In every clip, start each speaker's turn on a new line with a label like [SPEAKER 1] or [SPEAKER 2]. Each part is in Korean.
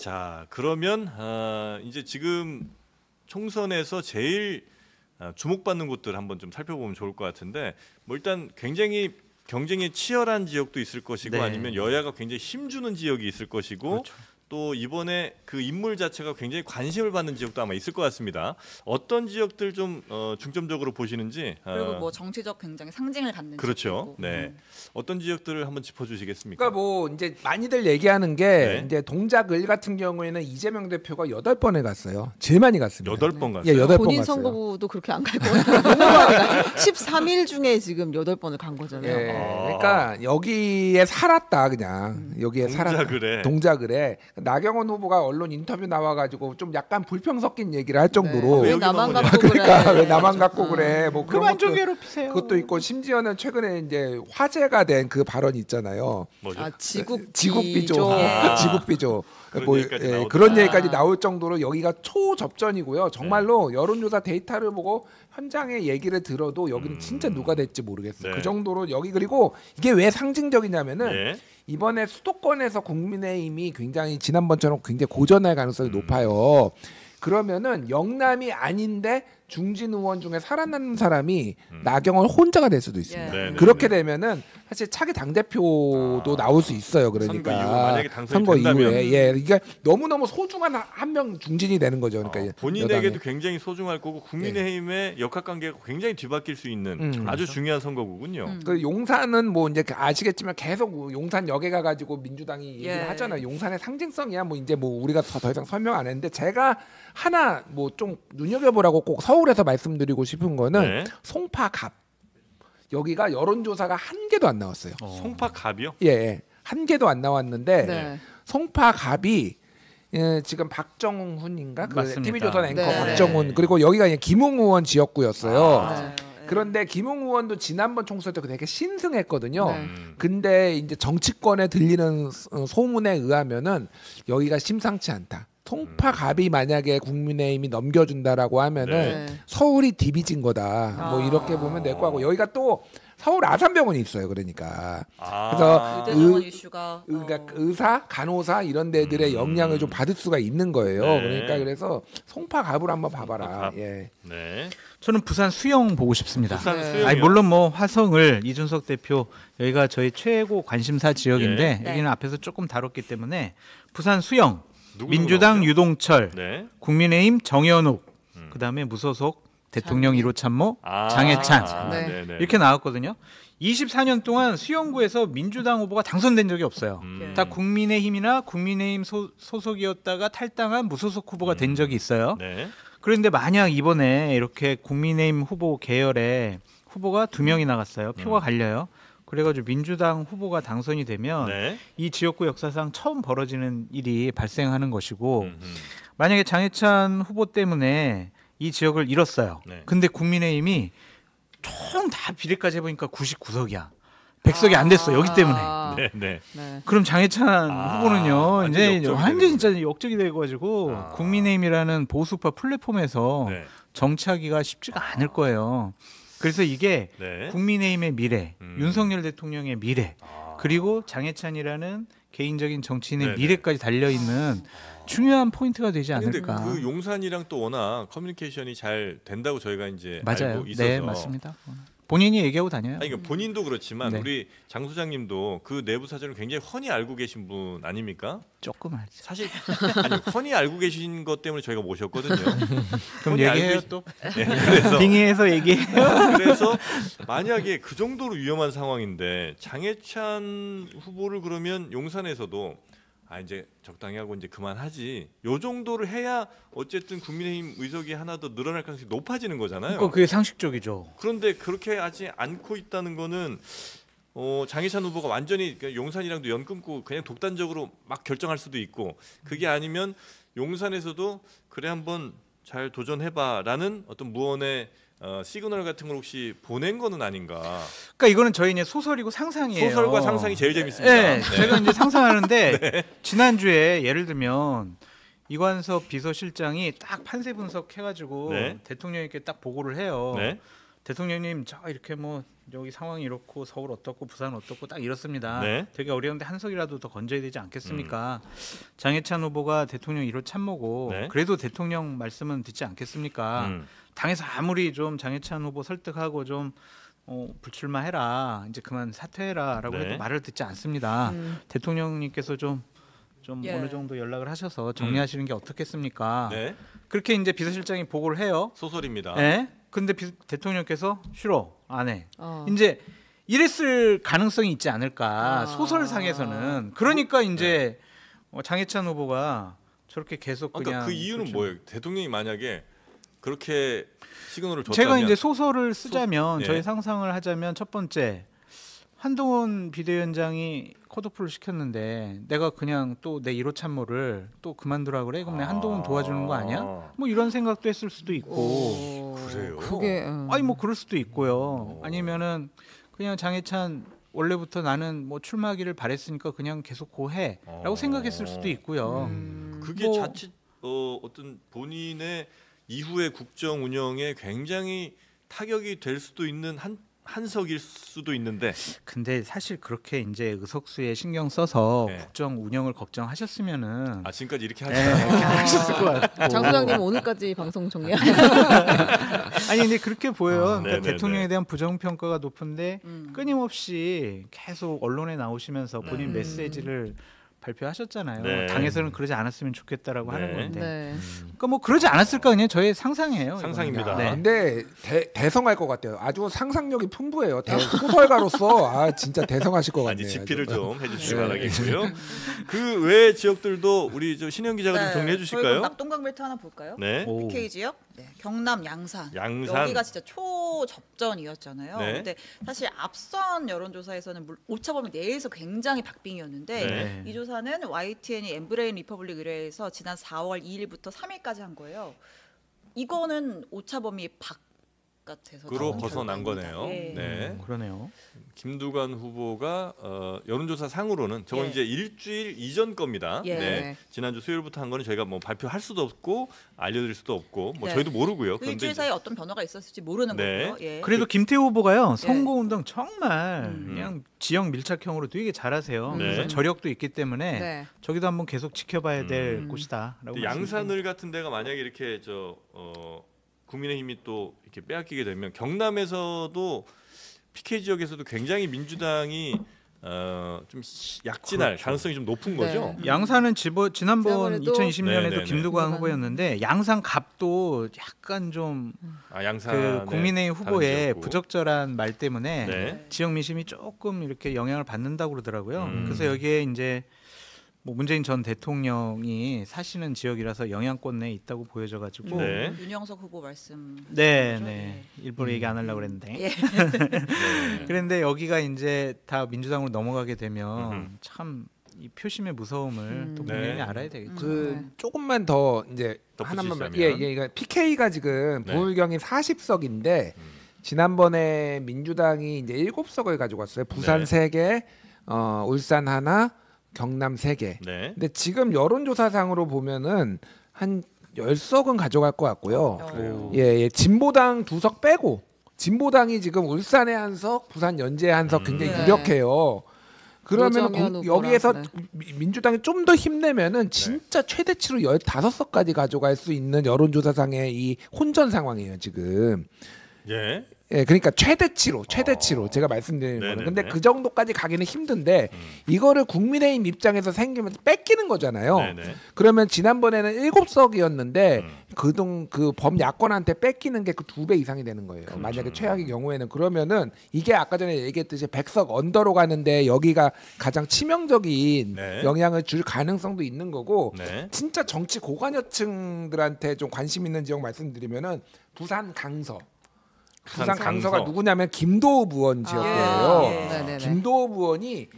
[SPEAKER 1] 자, 그러면 이제 지금 총선에서 제일 주목받는 곳들 한번 좀 살펴보면 좋을 것 같은데, 뭐 일단 굉장히 경쟁이 치열한 지역도 있을 것이고,
[SPEAKER 2] 네.
[SPEAKER 1] 아니면 여야가 굉장히 힘주는 지역이 있을 것이고,
[SPEAKER 2] 그렇죠.
[SPEAKER 1] 또 이번에 그 인물 자체가 굉장히 관심을 받는 지역도 아마 있을 것 같습니다. 어떤 지역들 좀 중점적으로 보시는지.
[SPEAKER 3] 그리고 뭐 정치적 굉장히 상징을 갖는
[SPEAKER 1] 그렇죠.
[SPEAKER 3] 지역도 있고.
[SPEAKER 1] 네. 어떤 지역들을 한번 짚어주시겠습니까?
[SPEAKER 4] 그러니까 뭐 이제 많이들 얘기하는 게
[SPEAKER 1] 네.
[SPEAKER 4] 이제 동작을 같은 경우에는 이재명 대표가 8번에 갔어요. 제일 많이 갔습니다.
[SPEAKER 1] 8번 갔어요.
[SPEAKER 4] 예, 8번
[SPEAKER 5] 본인
[SPEAKER 4] 갔어요.
[SPEAKER 5] 선거구도 그렇게 안 갈 거예요. 너무 많이 가. 13일 중에 지금 8번을 간 거잖아요.
[SPEAKER 4] 예, 그러니까 여기에 살았다 그냥 여기에 살았다. 동작을 해. 나경원 후보가 언론 인터뷰 나와가지고 좀 약간 불평 섞인 얘기를 할 정도로
[SPEAKER 5] 왜 나만 갖고
[SPEAKER 4] 그러니까
[SPEAKER 5] 그래?
[SPEAKER 4] 왜 나만 갖고 그래? 뭐 그런
[SPEAKER 2] 그만 좀
[SPEAKER 4] 것도
[SPEAKER 2] 괴롭히세요.
[SPEAKER 4] 그것도 있고 심지어는 최근에 이제 화제가 된 그 발언 있잖아요.
[SPEAKER 1] 뭐죠?
[SPEAKER 5] 아,
[SPEAKER 4] 지국비조,
[SPEAKER 1] 아.
[SPEAKER 4] 지국비조.
[SPEAKER 1] 그런
[SPEAKER 4] 뭐
[SPEAKER 1] 얘기까지 나오더라.
[SPEAKER 4] 그런 얘기까지 나올 정도로 여기가 초접전이고요. 정말로 여론조사 데이터를 보고 현장의 얘기를 들어도 여기는 진짜 누가 될지 모르겠어요.
[SPEAKER 1] 네.
[SPEAKER 4] 그 정도로 여기 그리고 이게 왜 상징적이냐면은
[SPEAKER 1] 예.
[SPEAKER 4] 이번에 수도권에서 국민의힘이 굉장히 지난번처럼 굉장히 고전할 가능성이 높아요. 그러면은 영남이 아닌데 중진 의원 중에 살아남는 사람이 나경원 혼자가 될 수도 있습니다.
[SPEAKER 1] 네, 네,
[SPEAKER 4] 그렇게
[SPEAKER 1] 네.
[SPEAKER 4] 되면은 사실 차기 당 대표도 나올 수 있어요. 그러니까
[SPEAKER 1] 선거 이후 만약에 당선이
[SPEAKER 4] 선거
[SPEAKER 1] 된다면.
[SPEAKER 4] 이후에 예 이게 너무 너무 소중한 한 명 중진이 되는 거죠. 그러니까
[SPEAKER 1] 본인에게도
[SPEAKER 4] 여당에.
[SPEAKER 1] 굉장히 소중할 거고 국민의힘의 역학관계가 굉장히 뒤바뀔 수 있는 아주 중요한 선거구군요.
[SPEAKER 4] 그 용산은 뭐 이제 아시겠지만 계속 용산 역에 가가지고 민주당이 얘기를 하잖아요. 용산의 상징성이야. 뭐 이제 뭐 우리가 더 이상 설명 안 했는데 제가 하나 뭐 좀 눈여겨보라고 꼭 서울에서 말씀드리고 싶은 거는
[SPEAKER 1] 네.
[SPEAKER 4] 송파갑 여기가 여론조사가 한 개도 안 나왔어요.
[SPEAKER 1] 송파갑이요?
[SPEAKER 4] 예, 한 개도 안 나왔는데
[SPEAKER 5] 네.
[SPEAKER 4] 송파갑이 지금 박정훈인가 그
[SPEAKER 2] 맞습니다.
[SPEAKER 4] TV조선 앵커
[SPEAKER 5] 네.
[SPEAKER 4] 박정훈 그리고 여기가 그냥 김웅 의원 지역구였어요.
[SPEAKER 5] 맞아요.
[SPEAKER 4] 그런데 김웅 의원도 지난번 총선 때 되게 신승했거든요.
[SPEAKER 5] 네.
[SPEAKER 4] 근데 이제 정치권에 들리는 소문에 의하면은 여기가 심상치 않다. 송파갑이 만약에 국민의힘이 넘겨준다라고 하면은
[SPEAKER 5] 네.
[SPEAKER 4] 서울이 디비진 거다. 뭐 이렇게 보면 될 거고 여기가 또 서울 아산병원이 있어요. 그러니까 그래서
[SPEAKER 3] 유대정원 이슈가
[SPEAKER 4] 그러니까 의사, 간호사 이런 데들의 영향을 좀 받을 수가 있는 거예요.
[SPEAKER 1] 네.
[SPEAKER 4] 그러니까 그래서 송파갑을 한번 봐봐라.
[SPEAKER 1] 송파갑.
[SPEAKER 4] 예.
[SPEAKER 1] 네.
[SPEAKER 2] 저는 부산 수영 보고 싶습니다.
[SPEAKER 1] 부산
[SPEAKER 4] 네.
[SPEAKER 1] 수영이요?
[SPEAKER 2] 아니 물론 뭐 화성을 이준석 대표 여기가 저희 최고 관심사 지역인데
[SPEAKER 3] 네.
[SPEAKER 2] 여기는 앞에서 조금 다뤘기 때문에 부산 수영
[SPEAKER 1] 누구
[SPEAKER 2] 민주당
[SPEAKER 1] 나오죠?
[SPEAKER 2] 유동철,
[SPEAKER 1] 네.
[SPEAKER 2] 국민의힘 정현욱, 그다음에 무소속 대통령 1호 참모 장해찬
[SPEAKER 5] 네.
[SPEAKER 2] 이렇게 나왔거든요. 24년 동안 수영구에서 민주당 후보가 당선된 적이 없어요. 다 국민의힘이나 국민의힘 소속이었다가 탈당한 무소속 후보가 된 적이 있어요.
[SPEAKER 1] 네.
[SPEAKER 2] 그런데 만약 이번에 이렇게 국민의힘 후보 계열에 후보가 2명이 나갔어요. 표가 갈려요. 그래가지고 민주당 후보가 당선이 되면
[SPEAKER 1] 네.
[SPEAKER 2] 이 지역구 역사상 처음 벌어지는 일이 발생하는 것이고 만약에 장해찬 후보 때문에 이 지역을 잃었어요.
[SPEAKER 1] 네.
[SPEAKER 2] 근데 국민의힘이 총 다 비례까지 해보니까 99석이야. 100석이 안 됐어. 여기 때문에.
[SPEAKER 1] 네. 네.
[SPEAKER 5] 네.
[SPEAKER 2] 그럼 장해찬 후보는요.
[SPEAKER 1] 완전
[SPEAKER 2] 이제
[SPEAKER 1] 역적이
[SPEAKER 2] 완전
[SPEAKER 1] 되는
[SPEAKER 2] 진짜 역적이 돼가지고 국민의힘이라는 보수파 플랫폼에서
[SPEAKER 1] 네.
[SPEAKER 2] 정치하기가 쉽지가 않을 거예요. 그래서 이게
[SPEAKER 1] 네.
[SPEAKER 2] 국민의힘의 미래, 윤석열 대통령의 미래, 그리고 장해찬이라는 개인적인 정치인의
[SPEAKER 1] 네네.
[SPEAKER 2] 미래까지 달려 있는 중요한 포인트가 되지
[SPEAKER 1] 근데
[SPEAKER 2] 않을까.
[SPEAKER 1] 그 용산이랑 또 워낙 커뮤니케이션이 잘 된다고 저희가 이제
[SPEAKER 2] 맞아요.
[SPEAKER 1] 알고 있어서.
[SPEAKER 2] 네, 맞습니다. 본인이 얘기하고 다녀요.
[SPEAKER 1] 아니, 그러니까 본인도 그렇지만
[SPEAKER 2] 네.
[SPEAKER 1] 우리 장 소장님도 그 내부 사정을 굉장히 훤히 알고 계신 분 아닙니까?
[SPEAKER 2] 조금 알죠.
[SPEAKER 1] 사실 아니 훤히 알고 계신 것 때문에 저희가 모셨거든요.
[SPEAKER 2] 그럼
[SPEAKER 1] 훤히 알고
[SPEAKER 2] 얘기해요
[SPEAKER 1] 계신-
[SPEAKER 2] 또.
[SPEAKER 1] 네, 그래서
[SPEAKER 2] 빙의해서 얘기해요.
[SPEAKER 1] 그래서 만약에 그 정도로 위험한 상황인데 장해찬 후보를 그러면 용산에서도 이제 적당히 하고 이제 그만하지. 요 정도를 해야 어쨌든 국민의힘 의석이 하나 더 늘어날 가능성이 높아지는 거잖아요.
[SPEAKER 2] 그러니까 그게 상식적이죠.
[SPEAKER 1] 그런데 그렇게 하지 않고 있다는 거는 장해찬 후보가 완전히 용산이랑도 연 끊고 그냥 독단적으로 막 결정할 수도 있고, 그게 아니면 용산에서도 그래 한번 잘 도전해봐라는 어떤 무언의 시그널 같은 걸 혹시 보낸 거는 아닌가.
[SPEAKER 2] 그러니까 이거는 저희 이제 소설이고 상상이에요.
[SPEAKER 1] 소설과 상상이 제일 재밌습니다.
[SPEAKER 2] 네,
[SPEAKER 1] 네.
[SPEAKER 2] 제가 이제 상상하는데 지난주에 예를 들면 이관섭 비서실장이 딱 판세 분석해가지고
[SPEAKER 1] 네.
[SPEAKER 2] 대통령님께 딱 보고를 해요.
[SPEAKER 1] 네.
[SPEAKER 2] 대통령님 저 이렇게 뭐 여기 상황이 이렇고 서울 어떻고 부산 어떻고 딱 이렇습니다.
[SPEAKER 1] 네.
[SPEAKER 2] 되게 어려운데 한석이라도 더 건져야 되지 않겠습니까? 장해찬 후보가 대통령 1호 참모고
[SPEAKER 1] 네.
[SPEAKER 2] 그래도 대통령 말씀은 듣지 않겠습니까? 당에서 아무리 좀 장해찬 후보 설득하고 좀 불출마해라, 이제 그만 사퇴해라라고
[SPEAKER 1] 네.
[SPEAKER 2] 해도 말을 듣지 않습니다. 대통령님께서 좀
[SPEAKER 3] 예.
[SPEAKER 2] 어느 정도 연락을 하셔서 정리하시는 게 어떻겠습니까?
[SPEAKER 1] 네.
[SPEAKER 2] 그렇게 이제 비서실장이 보고를 해요.
[SPEAKER 1] 소설입니다.
[SPEAKER 2] 네. 근데 대통령께서 싫어, 안 해.
[SPEAKER 5] 어.
[SPEAKER 2] 이제 이랬을 가능성이 있지 않을까,
[SPEAKER 5] 아.
[SPEAKER 2] 소설상에서는. 그러니까 이제 장해찬 후보가 저렇게 계속
[SPEAKER 1] 그러니까
[SPEAKER 2] 그냥
[SPEAKER 1] 그 이유는
[SPEAKER 2] 그렇죠.
[SPEAKER 1] 뭐예요? 대통령이 만약에 그렇게 시그널을 줬다면
[SPEAKER 2] 제가 이제 소설을 쓰자면
[SPEAKER 1] 예.
[SPEAKER 2] 저희 상상을 하자면 첫 번째, 한동훈 비대위원장이 컷오프를 시켰는데 내가 그냥 또 내 1호 참모를 또 그만두라 그래? 그럼 내가 한동훈 도와주는 거 아니야? 뭐 이런 생각도 했을 수도 있고.
[SPEAKER 1] 그래요?
[SPEAKER 5] 그게
[SPEAKER 2] 아니 뭐 그럴 수도 있고요. 아니면은 그냥 장해찬 원래부터 나는 뭐 출마하기를 바랬으니까 그냥 계속 고해라고 생각했을 수도 있고요.
[SPEAKER 1] 그게
[SPEAKER 2] 뭐-
[SPEAKER 1] 자칫 어떤 본인의 이후의 국정 운영에 굉장히 타격이 될 수도 있는 한석일 수도 있는데
[SPEAKER 2] 근데 사실 그렇게 이제 의석수에 신경 써서
[SPEAKER 1] 네.
[SPEAKER 2] 국정 운영을 걱정하셨으면은
[SPEAKER 1] 지금까지 이렇게
[SPEAKER 2] 네,
[SPEAKER 1] 하시다가
[SPEAKER 2] 이렇게 안 하셨을 것 같고.
[SPEAKER 5] 장 소장님 오늘까지 방송 정리하.
[SPEAKER 2] 아니 근데 그렇게 보여요. 그러니까
[SPEAKER 1] 네네네.
[SPEAKER 2] 대통령에 대한 부정 평가가 높은데
[SPEAKER 3] 음.
[SPEAKER 2] 끊임없이 계속 언론에 나오시면서 본인 메시지를 발표하셨잖아요.
[SPEAKER 1] 네.
[SPEAKER 2] 당에서는 그러지 않았으면 좋겠다라고 하는
[SPEAKER 1] 네.
[SPEAKER 2] 건데.
[SPEAKER 5] 네.
[SPEAKER 2] 그러니까 뭐 그러지 않았을까 그냥 저의 상상이에요.
[SPEAKER 1] 상상입니다.
[SPEAKER 2] 이거는. 네.
[SPEAKER 4] 근데 대성할 것 같아요. 아주 상상력이 풍부해요. 소설가로서 진짜 대성하실 것 같네요.
[SPEAKER 1] 지피를
[SPEAKER 4] 아주.
[SPEAKER 1] 좀 해주시기
[SPEAKER 5] 네.
[SPEAKER 1] 바라겠고요. 그 외 지역들도 우리 신영 기자가 좀 정리해
[SPEAKER 3] 저희
[SPEAKER 1] 주실까요?
[SPEAKER 3] 그럼 낙동강벨트 하나 볼까요?
[SPEAKER 1] 네.
[SPEAKER 2] 오.
[SPEAKER 3] PK 지역, 네. 경남 양산.
[SPEAKER 1] 양산.
[SPEAKER 3] 여기가 진짜 초접전이었잖아요.
[SPEAKER 1] 네.
[SPEAKER 3] 근데 사실 앞선 여론조사에서는 오차범위 내에서 굉장히 박빙이었는데
[SPEAKER 1] 네.
[SPEAKER 3] 이 조사는 YTN이 엠브레인 리퍼블릭 의뢰해서 지난 4월 2일부터 3일까지 한 거예요. 이거는 오차범위 바깥에서
[SPEAKER 1] 그로
[SPEAKER 3] 나온
[SPEAKER 1] 벗어난
[SPEAKER 3] 결과입니다.
[SPEAKER 1] 거네요.
[SPEAKER 3] 예.
[SPEAKER 1] 네.
[SPEAKER 2] 그러네요.
[SPEAKER 1] 김두관 후보가 여론조사 상으로는 저건
[SPEAKER 3] 예.
[SPEAKER 1] 이제 일주일 이전 겁니다.
[SPEAKER 3] 예.
[SPEAKER 1] 네. 지난주 수요일부터 한 거는 저희가 뭐 발표할 수도 없고 알려드릴 수도 없고 뭐
[SPEAKER 3] 네.
[SPEAKER 1] 저희도 모르고요.
[SPEAKER 3] 그 일주일 사이에 어떤 변화가 있었을지 모르는
[SPEAKER 1] 네.
[SPEAKER 3] 거고요. 예.
[SPEAKER 2] 그래도 김태우 후보가요 선거운동 정말
[SPEAKER 3] 음.
[SPEAKER 2] 그냥 지역 밀착형으로 되게 잘하세요.
[SPEAKER 1] 네.
[SPEAKER 2] 그래서 저력도 있기 때문에
[SPEAKER 5] 네.
[SPEAKER 2] 저기도 한번 계속 지켜봐야 될
[SPEAKER 3] 음.
[SPEAKER 2] 곳이다라고.
[SPEAKER 1] 근데 양산을 같은 데가 만약에 이렇게 국민의힘이 또 이렇게 빼앗기게 되면 경남에서도 PK 지역에서도 굉장히 민주당이 좀 약진할
[SPEAKER 2] 그렇죠.
[SPEAKER 1] 가능성이 좀 높은
[SPEAKER 5] 네.
[SPEAKER 1] 거죠.
[SPEAKER 2] 양산은 지난번
[SPEAKER 5] 지난번에도
[SPEAKER 2] 2020년에도
[SPEAKER 1] 네네네.
[SPEAKER 2] 김두관 후보였는데 양산 갑도 약간 좀
[SPEAKER 1] 양산
[SPEAKER 2] 그 국민의힘 후보의 부적절한 말 때문에
[SPEAKER 1] 네.
[SPEAKER 2] 지역 민심이 조금 이렇게 영향을 받는다고 그러더라고요.
[SPEAKER 1] 음.
[SPEAKER 2] 그래서 여기에 이제 뭐 문재인 전 대통령이 사시는 지역이라서 영향권 내에 있다고 보여져가지고
[SPEAKER 1] 네.
[SPEAKER 3] 윤영석 후보 말씀.
[SPEAKER 2] 네,
[SPEAKER 3] 거죠?
[SPEAKER 2] 네. 일부러 얘기 안 하려고 그랬는데.
[SPEAKER 3] 예.
[SPEAKER 1] 네.
[SPEAKER 2] 그런데 여기가 이제 다 민주당으로 넘어가게 되면
[SPEAKER 1] 음흠.
[SPEAKER 2] 참 이 표심의 무서움을 또
[SPEAKER 1] 네.
[SPEAKER 2] 국민이 알아야 되겠죠.
[SPEAKER 4] 그 조금만 더 이제
[SPEAKER 1] 덧붙이시자면.
[SPEAKER 4] 하나만 이거 PK가 지금
[SPEAKER 1] 네.
[SPEAKER 4] 부울경이 40석인데 지난번에 민주당이 이제 7석을 가지고 왔어요. 부산
[SPEAKER 1] 네.
[SPEAKER 4] 3개, 울산 하나, 경남 3개.
[SPEAKER 1] 네.
[SPEAKER 4] 근데 지금 여론조사상으로 보면은 한 10석은 가져갈 것 같고요.
[SPEAKER 1] 그래요.
[SPEAKER 4] 예, 진보당 2석 빼고 진보당이 지금 울산에 한 석, 부산 연주에 한 석 굉장히
[SPEAKER 3] 네.
[SPEAKER 4] 유력해요. 그러면
[SPEAKER 5] 노정현 후보랑,
[SPEAKER 4] 여기에서
[SPEAKER 5] 네.
[SPEAKER 4] 민주당이 좀 더 힘내면은 진짜 최대치로 15석까지 가져갈 수 있는 여론조사상의 이 혼전 상황이에요, 지금.
[SPEAKER 1] 예.
[SPEAKER 4] 예, 그러니까 최대치로 제가 말씀드리는
[SPEAKER 1] 네네네.
[SPEAKER 4] 거는. 근데 그 정도까지 가기는 힘든데 이거를 국민의힘 입장에서 생기면 뺏기는 거잖아요.
[SPEAKER 1] 네네.
[SPEAKER 4] 그러면 지난번에는 7석이었는데 그 범야권한테 뺏기는 게 그 2배 이상이 되는 거예요.
[SPEAKER 1] 그렇죠.
[SPEAKER 4] 만약에 최악의 경우에는 그러면은 이게 아까 전에 얘기했듯이 100석 언더로 가는데 여기가 가장 치명적인
[SPEAKER 1] 네.
[SPEAKER 4] 영향을 줄 가능성도 있는 거고
[SPEAKER 1] 네.
[SPEAKER 4] 진짜 정치 고관여층들한테 좀 관심 있는 지역 말씀드리면은 부산 강서. 부산 강서가 누구냐면 김도읍 의원 지역이에요.
[SPEAKER 3] 예.
[SPEAKER 5] 네네네.
[SPEAKER 4] 김도읍 의원이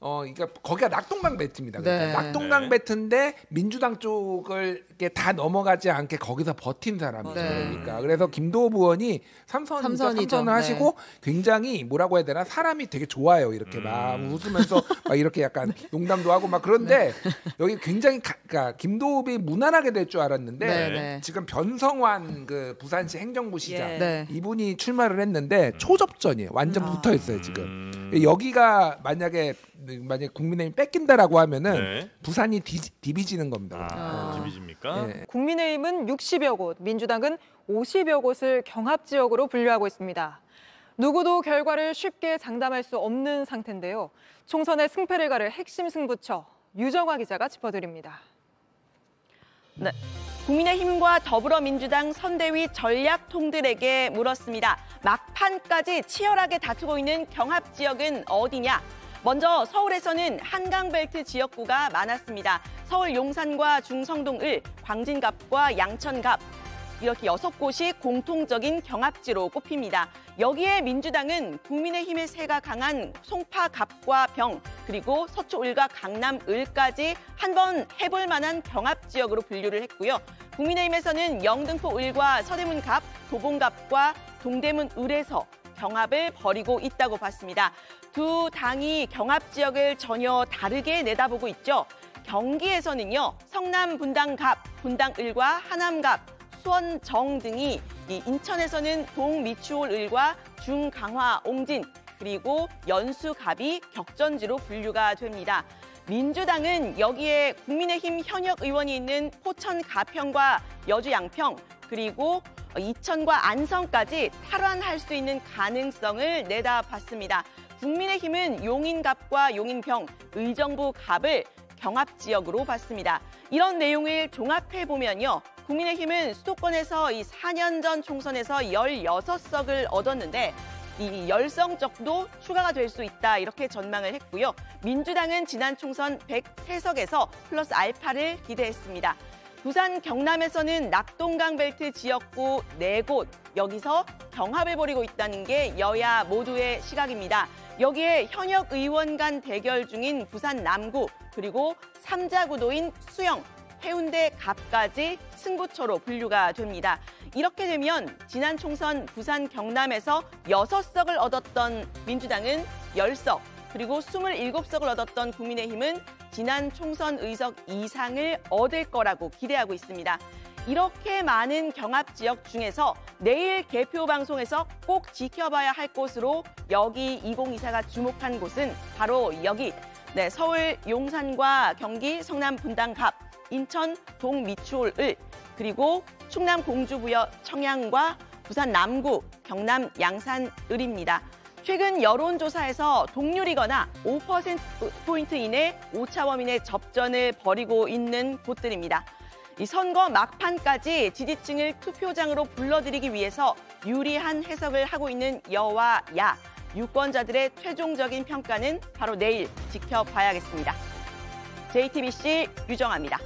[SPEAKER 4] 그러니까 거기가 낙동강 벨트입니다. 그러니까
[SPEAKER 5] 네.
[SPEAKER 4] 낙동강
[SPEAKER 1] 네.
[SPEAKER 4] 벨트인데 민주당 쪽을 이렇게 다 넘어가지 않게 거기서 버틴 사람이죠.
[SPEAKER 5] 네.
[SPEAKER 4] 그러니까 그래서 김도읍 의원이 삼선을
[SPEAKER 5] 네.
[SPEAKER 4] 하시고 굉장히 뭐라고 해야 되나 사람이 되게 좋아요. 이렇게 막 웃으면서 막 이렇게 약간 농담도 하고 막 그런데 여기 굉장히 그러니까 김도읍이 무난하게 될 줄 알았는데
[SPEAKER 5] 네.
[SPEAKER 4] 지금 변성환 그 부산시 행정부 시장
[SPEAKER 3] 예.
[SPEAKER 5] 네.
[SPEAKER 4] 이분이 출마를 했는데 초접전이에요. 완전 붙어 있어요 지금. 여기가 만약에 국민의힘 뺏긴다라고 하면은
[SPEAKER 1] 네.
[SPEAKER 4] 부산이 디비지는 겁니다.
[SPEAKER 1] 디비집니까?
[SPEAKER 4] 예.
[SPEAKER 6] 국민의힘은 60여 곳, 민주당은 50여 곳을 경합 지역으로 분류하고 있습니다. 누구도 결과를 쉽게 장담할 수 없는 상태인데요. 총선의 승패를 가를 핵심 승부처 유정화 기자가 짚어드립니다.
[SPEAKER 7] 네. 국민의힘과 더불어민주당 선대위 전략통들에게 물었습니다. 막판까지 치열하게 다투고 있는 경합 지역은 어디냐? 먼저 서울에서는 한강벨트 지역구가 많았습니다. 서울 용산과 중성동을, 광진갑과 양천갑 이렇게 6곳이 공통적인 경합지로 꼽힙니다. 여기에 민주당은 국민의힘의 세가 강한 송파갑과 병 그리고 서초을과 강남을까지 한번 해볼 만한 경합지역으로 분류를 했고요. 국민의힘에서는 영등포을과 서대문갑, 도봉갑과 동대문을에서 경합을 벌이고 있다고 봤습니다. 두 당이 경합 지역을 전혀 다르게 내다보고 있죠. 경기에서는요. 성남 분당갑, 분당을과 하남갑, 수원정 등이 인천에서는 동미추홀을과 중강화 옹진 그리고 연수갑이 격전지로 분류가 됩니다. 민주당은 여기에 국민의힘 현역 의원이 있는 포천 가평과 여주 양평 그리고 이천과 안성까지 탈환할 수 있는 가능성을 내다봤습니다. 국민의힘은 용인갑과 용인병, 의정부갑을 경합지역으로 봤습니다. 이런 내용을 종합해보면요. 국민의힘은 수도권에서 이 4년 전 총선에서 16석을 얻었는데 이 열성적도 추가가 될 수 있다 이렇게 전망을 했고요. 민주당은 지난 총선 103석에서 플러스 알파를 기대했습니다. 부산 경남에서는 낙동강 벨트 지역구 4곳 여기서 경합을 벌이고 있다는 게 여야 모두의 시각입니다. 여기에 현역 의원 간 대결 중인 부산 남구 그리고 3자 구도인 수영, 해운대 갑까지 승부처로 분류가 됩니다. 이렇게 되면 지난 총선 부산 경남에서 6석을 얻었던 민주당은 10석 그리고 27석을 얻었던 국민의힘은 지난 총선 의석 이상을 얻을 거라고 기대하고 있습니다. 이렇게 많은 경합 지역 중에서 내일 개표 방송에서 꼭 지켜봐야 할 곳으로 여기 2024가 주목한 곳은 바로 여기 서울 용산과 경기 성남 분당갑, 인천 동미추홀을 그리고 충남 공주부여 청양과 부산 남구, 경남 양산을입니다. 최근 여론조사에서 동률이거나 5%포인트 이내 오차범위내 접전을 벌이고 있는 곳들입니다. 이 선거 막판까지 지지층을 투표장으로 불러들이기 위해서 유리한 해석을 하고 있는 여와 야, 유권자들의 최종적인 평가는 바로 내일 지켜봐야겠습니다. JTBC 유정아입니다.